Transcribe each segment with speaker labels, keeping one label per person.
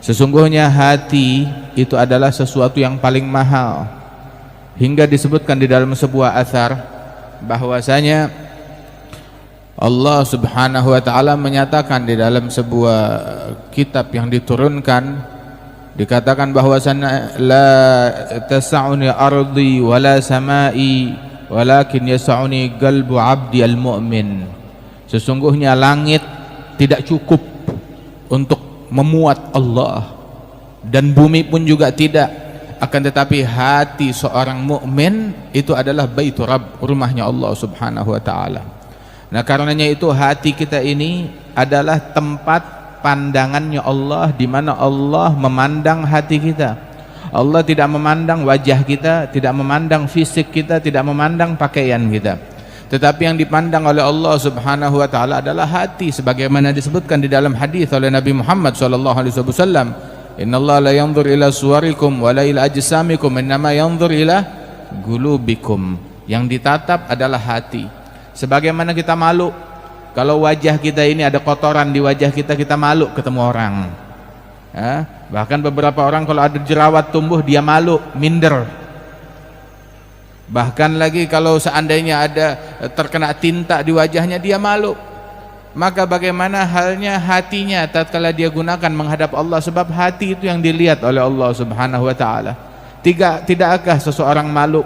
Speaker 1: Sesungguhnya hati itu adalah sesuatu yang paling mahal, hingga disebutkan di dalam sebuah athar bahwasanya Allah Subhanahu wa taala menyatakan di dalam sebuah kitab yang diturunkan, dikatakan bahwasanya la tas'uni ardi wala samai walakin yas'uni qalbu 'abdi al-mu'min. Sesungguhnya langit tidak cukup untuk memuat Allah, dan bumi pun juga tidak, akan tetapi hati seorang mukmin itu adalah baitur Rabb, rumahnya Allah Subhanahu wa taala. Nah, karenanya itu hati kita ini adalah tempat pandangannya Allah, di mana Allah memandang hati kita. Allah tidak memandang wajah kita, tidak memandang fisik kita, tidak memandang pakaian kita, tetapi yang dipandang oleh Allah Subhanahu wa taala adalah hati, sebagaimana disebutkan di dalam hadis oleh Nabi Muhammad sallallahu alaihi wasallam, innallaha la yanzur ila suwarikum wa la ila ajsamikum innama yanzur ila qulubikum. Yang ditatap adalah hati. Sebagaimana kita malu kalau wajah kita ini ada kotoran di wajah kita, kita malu ketemu orang. Bahkan beberapa orang kalau ada jerawat tumbuh dia malu, minder. Bahkan lagi kalau seandainya ada terkena tinta di wajahnya dia malu. Maka bagaimana halnya hatinya tatkala dia gunakan menghadap Allah, sebab hati itu yang dilihat oleh Allah Subhanahu wa taala. Tidakkah seseorang malu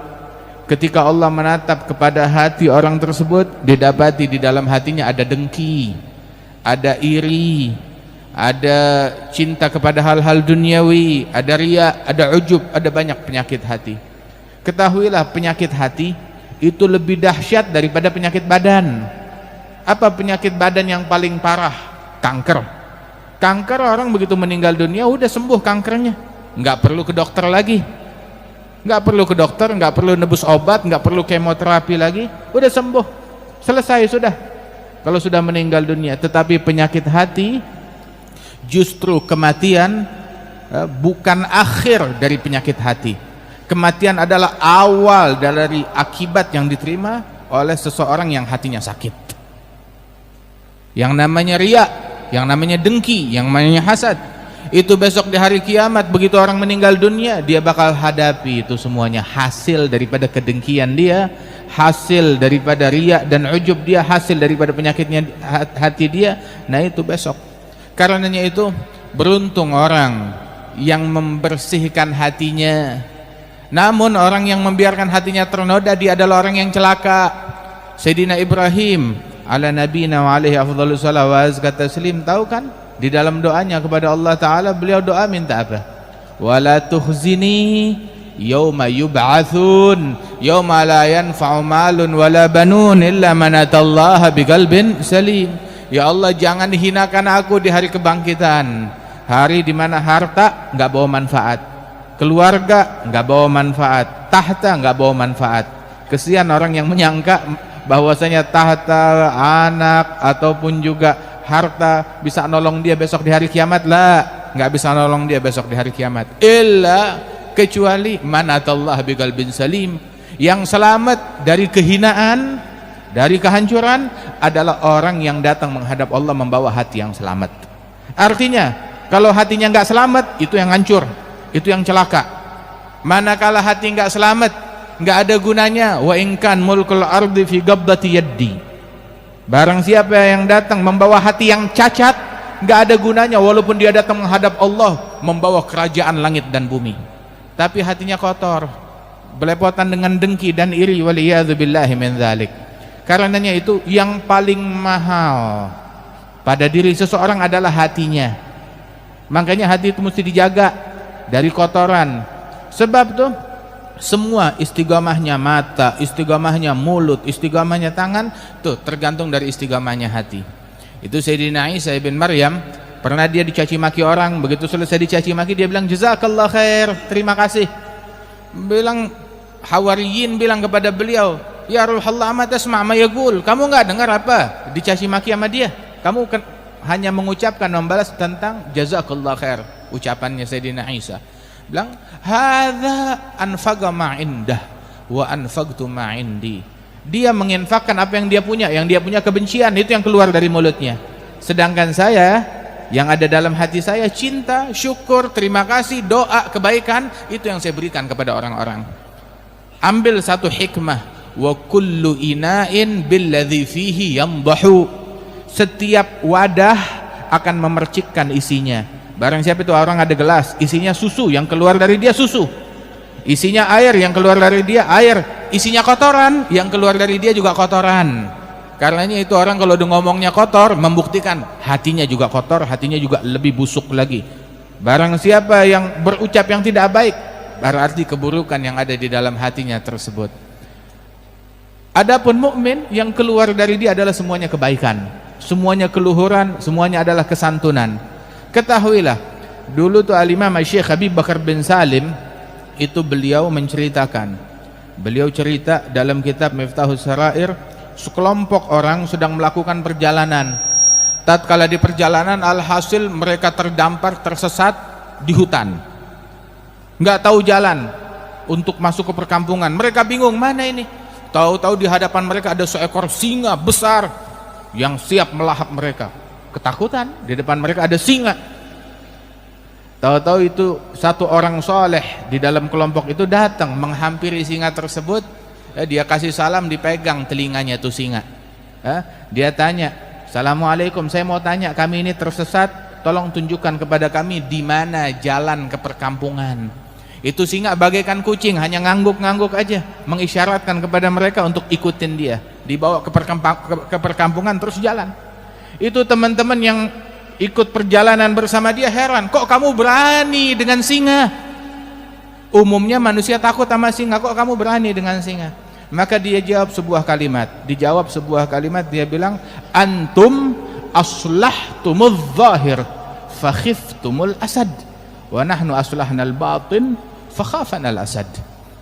Speaker 1: ketika Allah menatap kepada hati orang tersebut, didapati di dalam hatinya ada dengki, ada iri, ada cinta kepada hal-hal duniawi, ada riya, ada ujub, ada banyak penyakit hati. Ketahuilah penyakit hati itu lebih dahsyat daripada penyakit badan. Apa penyakit badan yang paling parah? Kanker. Kanker orang begitu meninggal dunia udah sembuh kankernya, nggak perlu ke dokter lagi, nggak perlu ke dokter, nggak perlu nebus obat, nggak perlu kemoterapi lagi, udah sembuh, selesai sudah kalau sudah meninggal dunia. Tetapi penyakit hati justru kematian bukan akhir dari penyakit hati. Kematian adalah awal dari akibat yang diterima oleh seseorang yang hatinya sakit. Yang namanya riya, yang namanya dengki, yang namanya hasad, itu besok di hari kiamat begitu orang meninggal dunia, dia bakal hadapi itu semuanya, hasil daripada kedengkian dia, hasil daripada riya dan ujub dia, hasil daripada penyakitnya hati dia. Nah itu besok. Karenanya itu beruntung orang yang membersihkan hatinya. Namun orang yang membiarkan hatinya ternoda, dia adalah orang yang celaka. Sayyidina Ibrahim ala nabiyina wa alaihi afdhalus salawat wa azka taslim, tahu kan di dalam doanya kepada Allah taala beliau doa minta apa? Wala tukhzini yauma yub'atsun yauma la yanfa'u malun wala banun illa man atallaha biqalbin salim. Ya Allah, jangan hinakan aku di hari kebangkitan, hari di mana harta enggak bawa manfaat, keluarga enggak bawa manfaat, tahta enggak bawa manfaat. Kesian orang yang menyangka bahwasanya tahta, anak ataupun juga harta bisa nolong dia besok di hari kiamat. Lah, enggak bisa nolong dia besok di hari kiamat. Illa, kecuali man atallaha biqalbin salim, yang selamat dari kehinaan, dari kehancuran adalah orang yang datang menghadap Allah membawa hati yang selamat. Artinya kalau hatinya enggak selamat, itu yang hancur, itu yang celaka. Manakala hati enggak selamat, enggak ada gunanya. Wa inkan mulkul ardi fi gabdati yaddi, barang siapa yang datang membawa hati yang cacat, enggak ada gunanya walaupun dia datang menghadap Allah membawa kerajaan langit dan bumi, tapi hatinya kotor, belepotan dengan dengki dan iri, waliyadzubillahi min dzalik. Karenanya itu yang paling mahal pada diri seseorang adalah hatinya. Makanya hati itu mesti dijaga dari kotoran. Sebab tuh semua istiqamahnya mata, istiqamahnya mulut, istiqamahnya tangan, tuh tergantung dari istiqamahnya hati. Itu Sayyidina Isa bin Maryam, pernah dia dicaci maki orang, begitu selesai dicaci maki dia bilang jazakallah khair, terima kasih. Bilang Hawariyin bilang kepada beliau, ya Rasulullah, ma tasma' ma yaqul, kamu enggak dengar apa dicaci maki sama dia? Kamu hanya mengucapkan, membalas tentang jazakallah khair, ucapannya Sayyidina Isa. Bilang hadza anfaqa ma indah wa anfaqtu ma indi. Dia menginfakkan apa yang dia punya kebencian itu yang keluar dari mulutnya. Sedangkan saya Yang ada dalam hati saya cinta, syukur, terima kasih, doa, kebaikan, itu yang saya berikan kepada orang-orang. Ambil satu hikmah, wa kullu ina'in billadhi fihi yamdahu. Setiap wadah akan memercikkan isinya. Barang siapa itu orang ada gelas, isinya susu, yang keluar dari dia susu. Isinya air, yang keluar dari dia air. Isinya kotoran, yang keluar dari dia juga kotoran. Karenanya itu orang kalau udah ngomongnya kotor, membuktikan hatinya juga kotor, hatinya juga lebih busuk lagi. Barang siapa yang berucap yang tidak baik, berarti keburukan yang ada di dalam hatinya tersebut. Adapun mukmin, yang keluar dari dia adalah semuanya kebaikan, semuanya keluhuran, semuanya adalah kesantunan. Ketahuilah, dulu tuh Al-Imam Syekh Habib Bakar bin Salim, itu beliau menceritakan, beliau cerita dalam kitab Miftahus Sarair, sekelompok orang sedang melakukan perjalanan. Tatkala di perjalanan, alhasil mereka terdampar, tersesat di hutan, nggak tahu jalan untuk masuk ke perkampungan. Mereka bingung, mana ini? Tahu-tahu di hadapan mereka ada seekor singa besar yang siap melahap mereka. Ketakutan, di depan mereka ada singa. Tahu-tahu itu satu orang soleh di dalam kelompok itu datang menghampiri singa tersebut. Dia kasih salam, dipegang telinganya tuh singa. Dia tanya, "Assalamualaikum, saya mau tanya, kami ini tersesat, tolong tunjukkan kepada kami di mana jalan ke perkampungan." Itu singa bagaikan kucing, hanya ngangguk-ngangguk aja, mengisyaratkan kepada mereka untuk ikutin dia, dibawa ke perkampungan terus jalan. Itu teman-teman yang ikut perjalanan bersama dia heran, "Kok kamu berani dengan singa? Umumnya manusia takut sama singa, kok kamu berani dengan singa?" Maka dia jawab sebuah kalimat. Dijawab sebuah kalimat, dia bilang, "Antum aslahtumul zahir fakhiftumul asad wa nahnu aslahnal batin fakhafanal asad."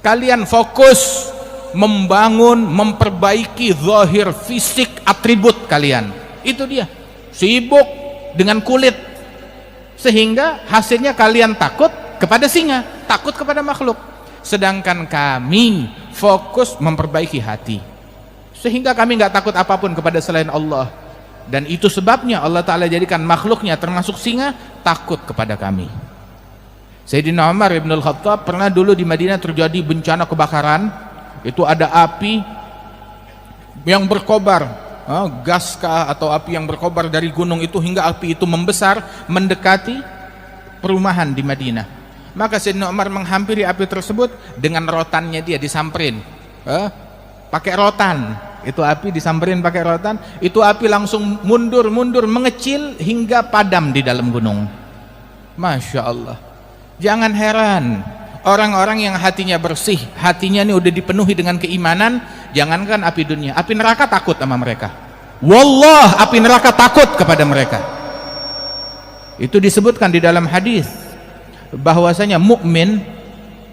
Speaker 1: Kalian fokus membangun, memperbaiki zahir, fisik, atribut kalian. Itu dia, sibuk dengan kulit, sehingga hasilnya kalian takut kepada singa, takut kepada makhluk. Sedangkan kami fokus memperbaiki hati, sehingga kami nggak takut apapun kepada selain Allah. Dan itu sebabnya Allah Ta'ala jadikan makhluknya termasuk singa takut kepada kami. Sayyidina Umar ibn al-Khattab pernah dulu di Madinah terjadi bencana kebakaran. Itu ada api yang berkobar, gas kah atau api yang berkobar dari gunung itu, hingga api itu membesar mendekati perumahan di Madinah. Maka Sayyidina Umar menghampiri api tersebut dengan rotannya, dia disamperin pakai rotan. Itu api disamperin pakai rotan, itu api langsung mundur mengecil hingga padam di dalam gunung. Masya Allah. Jangan heran orang-orang yang hatinya bersih, hatinya ini udah dipenuhi dengan keimanan, jangankan api dunia, api neraka takut sama mereka. Wallah, api neraka takut kepada mereka. Itu disebutkan di dalam hadis bahwasanya mukmin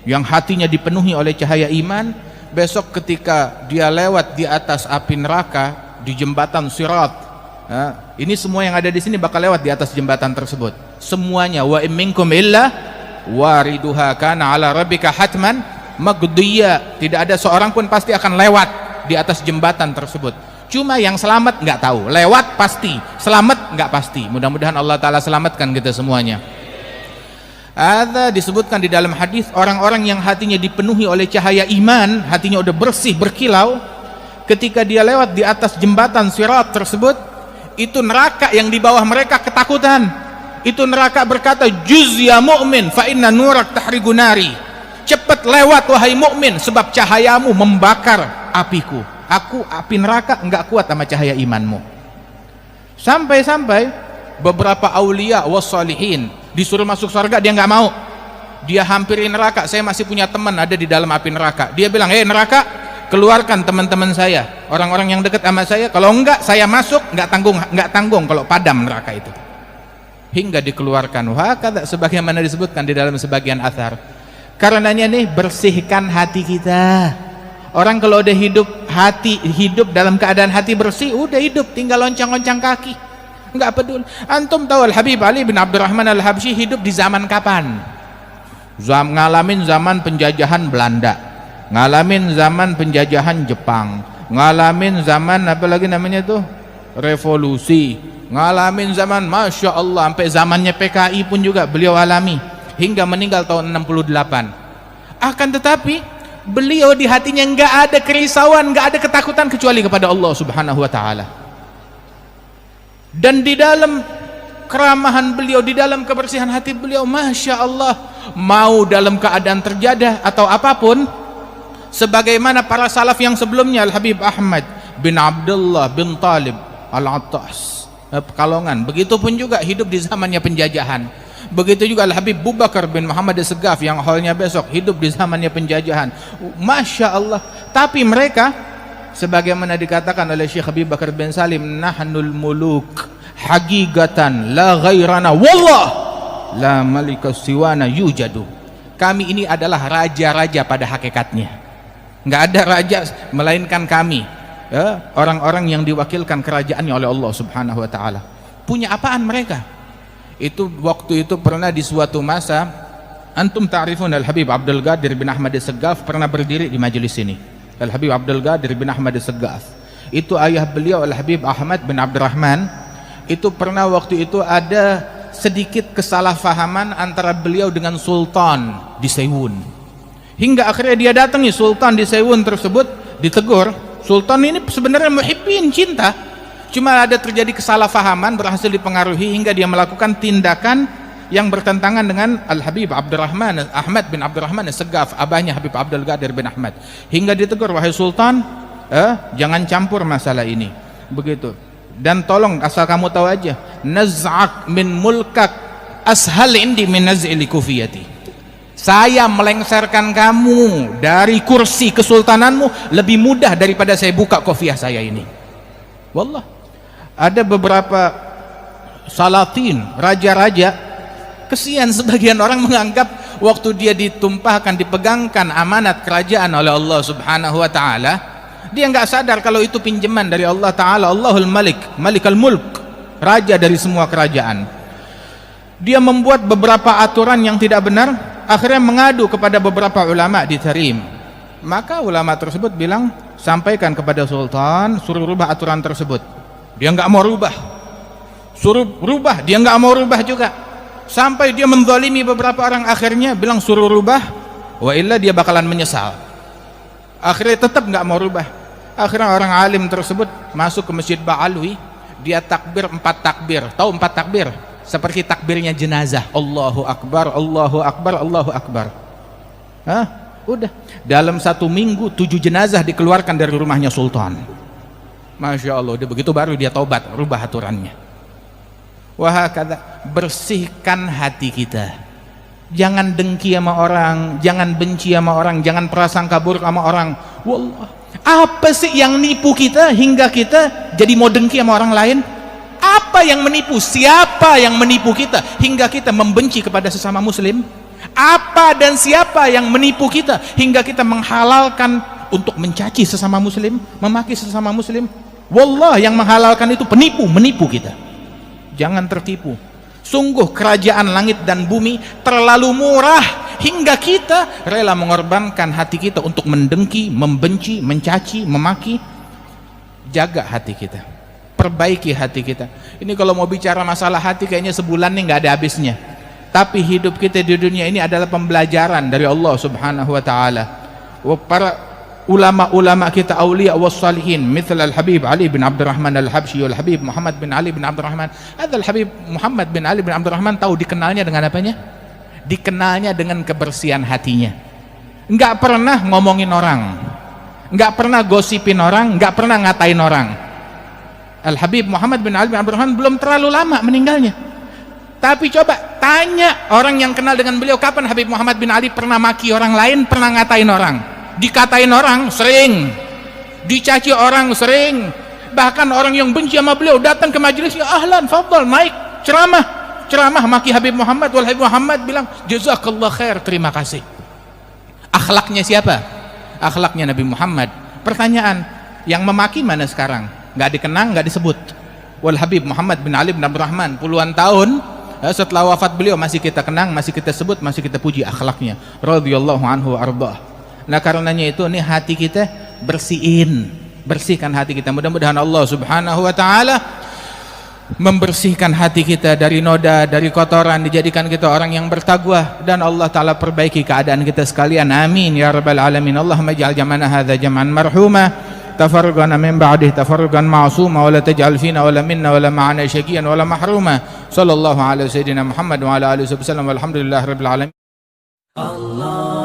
Speaker 1: yang hatinya dipenuhi oleh cahaya iman, besok ketika dia lewat di atas api neraka di jembatan Sirat, ini semua yang ada di sini bakal lewat di atas jembatan tersebut semuanya. Wa minkum illa wariduha kana ala rabbika hatman maqdiya. Tidak ada seorang pun pasti akan lewat di atas jembatan tersebut. Cuma yang selamat nggak tahu, lewat pasti, selamat nggak pasti. Mudah-mudahan Allah Ta'ala selamatkan kita semuanya. Ada disebutkan di dalam hadis, orang-orang yang hatinya dipenuhi oleh cahaya iman, hatinya udah bersih berkilau, ketika dia lewat di atas jembatan Sirat tersebut, itu neraka yang di bawah mereka ketakutan. Itu neraka berkata, "Juz ya mu'min fa inna nurak tahrigu nari." Cepat lewat wahai mukmin, sebab cahayamu membakar apiku. Aku api neraka enggak kuat sama cahaya imanmu. Sampai-sampai beberapa aulia wassalihin disuruh masuk surga, dia nggak mau. Dia hampiri neraka. "Saya masih punya teman ada di dalam api neraka." Dia bilang, "Hei neraka, keluarkan teman-teman saya, orang-orang yang dekat sama saya. Kalau enggak saya masuk, nggak tanggung kalau padam neraka itu." Hingga dikeluarkan. Wah, kata sebagaimana disebutkan di dalam sebagian athar. Karenanya nih, bersihkan hati kita. Orang kalau udah hidup dalam keadaan hati bersih, udah hidup, tinggal loncang-loncang kaki. Enggak peduli. Antum tahu Al-Habib Ali bin Abdurrahman Al-Habsyi hidup di zaman kapan? Ngalamin zaman penjajahan Belanda, ngalamin zaman penjajahan Jepang, ngalamin zaman apa lagi namanya tuh, revolusi, ngalamin zaman Masya Allah, sampai zamannya PKI pun juga beliau alami hingga meninggal tahun 68. Akan tetapi beliau di hatinya nggak ada kerisauan, nggak ada ketakutan kecuali kepada Allah Subhanahu wa Ta'ala. Dan di dalam keramahan beliau, di dalam kebersihan hati beliau, Masya Allah, mau dalam keadaan terjadah atau apapun, sebagaimana para salaf yang sebelumnya, Al-Habib Ahmad bin Abdullah bin Talib Al-Attas Pekalongan, begitu pun juga hidup di zamannya penjajahan. Begitu juga Al-Habib Abu Bakar bin Muhammad As-Segaf yang haulnya besok, hidup di zamannya penjajahan. Masya Allah. Tapi mereka, sebagaimana dikatakan oleh Syekh Habib Bakar bin Salim, nahnul muluk hagigatan la ghairana wallah la malika siwana yujadu. Kami ini adalah raja-raja pada hakikatnya, nggak ada raja melainkan kami, ya, orang-orang yang diwakilkan kerajaannya oleh Allah Subhanahu wa Ta'ala. Punya apaan mereka? Itu waktu itu pernah di suatu masa, antum ta'rifun Al-Habib Abdul Qadir bin Ahmad As-Segaf pernah berdiri di majelis ini. Al-Habib Abdul Qadir bin Ahmad As-Segaf itu ayah beliau Al-Habib Ahmad bin Abdurrahman. Itu pernah waktu itu ada sedikit kesalahpahaman antara beliau dengan Sultan di Sewun, hingga akhirnya dia datangi Sultan di Sewun tersebut, ditegur. Sultan ini sebenarnya muhibbin, cinta, cuma ada terjadi kesalahpahaman, berhasil dipengaruhi hingga dia melakukan tindakan yang bertentangan dengan Al-Habib Abdurrahman Ahmad bin Abdurrahman As-Segaf, abahnya Habib Abdul Qadir bin Ahmad, hingga ditegur, wahai Sultan, jangan campur masalah ini, begitu. Dan tolong, asal kamu tahu aja, naz'ak min mulkak ashal indi min naz'il kufiyati. Saya melengsarkan kamu dari kursi kesultananmu lebih mudah daripada saya buka kofiah saya ini. Wallah, ada beberapa salatin, raja-raja, kesian sebagian orang menganggap waktu dia ditumpahkan, dipegangkan amanat kerajaan oleh Allah Subhanahu wa Ta'ala, dia nggak sadar kalau itu pinjaman dari Allah Ta'ala. Allahul Malik, Malikal Mulk, raja dari semua kerajaan. Dia membuat beberapa aturan yang tidak benar, akhirnya mengadu kepada beberapa ulama di Tarim. Maka ulama tersebut bilang, sampaikan kepada Sultan, suruh rubah aturan tersebut. Dia nggak mau rubah, suruh rubah, dia nggak mau rubah juga, sampai dia menzalimi beberapa orang. Akhirnya bilang suruh rubah, wa illa dia bakalan menyesal. Akhirnya tetap nggak mau rubah. Akhirnya orang alim tersebut masuk ke Masjid Ba'alwi, dia takbir 4 takbir. Tahu 4 takbir? Seperti takbirnya jenazah, Allahu Akbar, Allahu Akbar, Allahu Akbar. Udah, dalam 1 minggu 7 jenazah dikeluarkan dari rumahnya Sultan. Masya Allah, udah begitu baru dia taubat, rubah aturannya. Wahakadha, bersihkan hati kita. Jangan dengki sama orang, jangan benci sama orang, jangan prasangka buruk sama orang. Wallah, apa sih yang nipu kita hingga kita jadi mau dengki sama orang lain? Apa yang menipu? Siapa yang menipu kita hingga kita membenci kepada sesama muslim? Apa dan siapa yang menipu kita hingga kita menghalalkan untuk mencaci sesama muslim, memaki sesama muslim? Wallah, yang menghalalkan itu penipu, menipu kita. Jangan tertipu. Sungguh kerajaan langit dan bumi terlalu murah hingga kita rela mengorbankan hati kita untuk mendengki, membenci, mencaci, memaki. Jaga hati kita, perbaiki hati kita. Ini kalau mau bicara masalah hati kayaknya sebulan nih nggak ada habisnya. Tapi hidup kita di dunia ini adalah pembelajaran dari Allah Subhanahu wa Ta'ala. Para ulama-ulama kita, awliya was salihin, misal Al-Habib Ali bin Abdurrahman Al-Habsyi, Al-Habib Muhammad bin Ali bin Abdurrahman. Al-Habib Muhammad bin Ali bin Abdurrahman tahu dikenalnya dengan apanya? Dikenalnya dengan kebersihan hatinya. Enggak pernah ngomongin orang, enggak pernah gosipin orang, enggak pernah ngatain orang. Al-Habib Muhammad bin Ali bin Abdurrahman belum terlalu lama meninggalnya. Tapi coba tanya orang yang kenal dengan beliau, kapan Habib Muhammad bin Ali pernah maki orang lain, pernah ngatain orang? Dikatain orang sering, dicaci orang sering, bahkan orang yang benci sama beliau datang ke majelisnya, ahlan, fadhal, naik ceramah maki Habib Muhammad. Wal Habib Muhammad bilang, jazakallah khair, terima kasih. Akhlaknya siapa? Akhlaknya Nabi Muhammad. Pertanyaan, yang memaki mana sekarang? Nggak dikenang, nggak disebut. Wal Habib Muhammad bin Ali bin Abdurrahman puluhan tahun setelah wafat beliau masih kita kenang, masih kita sebut, masih kita puji akhlaknya, radhiyallahu anhu ardah. Nah karenanya itu, nih hati kita bersihkan hati kita. Mudah-mudahan Allah Subhanahu wa Ta'ala membersihkan hati kita dari noda, dari kotoran, dijadikan kita orang yang bertakwa, dan Allah Ta'ala perbaiki keadaan kita sekalian. Amin ya rabbal alamin. Allahumma ij'al jam'ana hadza jam'an marhuma, tafarruqana min ba'dih tafarruqan ma'suma, wa la taj'al fina wa la minna wa la ma'ana syaqiyan wa la mahruma. Sallallahu ala sayyidina Muhammad wa ala alihi wasallam, walhamdulillahi rabbil alamin. Allah